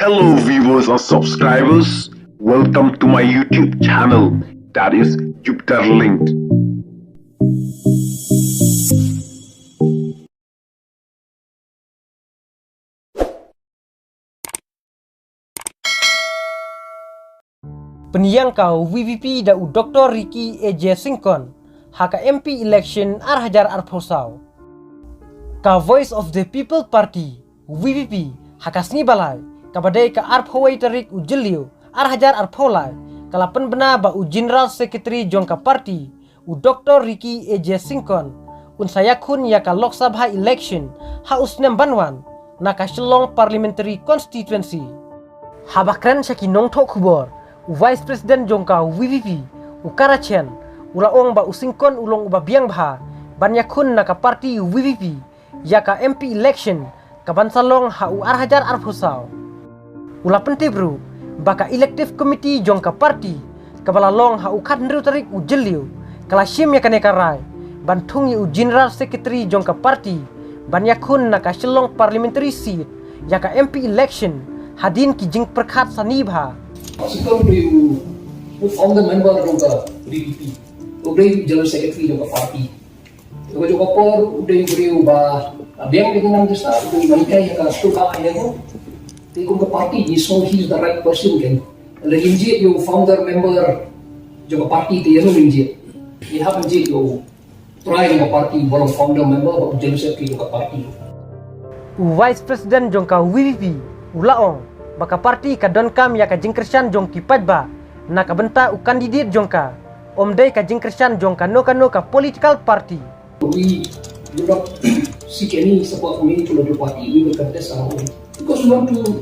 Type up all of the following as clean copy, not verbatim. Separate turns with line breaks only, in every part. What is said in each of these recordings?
Hello viewers and subscribers, welcome to my YouTube channel, that is Jupiter Linked.
Peniyangkau VVP da Dr. Ricky AJ Singkon haka MP election arhajar arphosau. Ka Voice of the People Party VVP haka snibalai kabadai ka arphowai tarik ujelio arhajar arpholai kalapan bena ba General Secretary jongka party Dr. Ricky AJ Singkon unsayakun ya ka Lok Sabha election ha usnem banwan na ka Shillong Parliamentary Constituency. Habakran syaki nongthok khubor Vice President jongka VVP Karachen ulaong ba usingkon ulong uba biang bha banyakun na ka party VVP ya ka MP election ka bansalong ha arhajar arphosau. Ula pentibru baka elective committee jongka party ka balalong ha ukhat nru tarik ujelio kala syim ya kanekarai bantungi General Secretary jongka party banyakun na ka Shillong Parliamentary seat ya ka MP election hadin ki jing perkhat sanibha.
Sekarang dia founder member juga DPP, udah General Secretary juga parti. Juga juga por udah beliau bah biang dengan nama besar udah mereka yang kan suka ayah tu. Dia juga parti, he know he is the right person kan. Lagi je you founder member juga parti dia tu je. Dia happen je you try juga parti bolong founder member General Secretary juga parti.
Vice President jongka VVP ulaong baka parti ka donkam ya ka jingkresan jong kipajba na ka benta kandidate jongka omdai ka jingkresan jongka no ka political party.
We do not seek any support from any political party. We will contest our own because we want to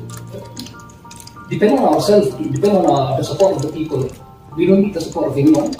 depend on ourselves, depend on the support of the people. We don't need the support of anyone.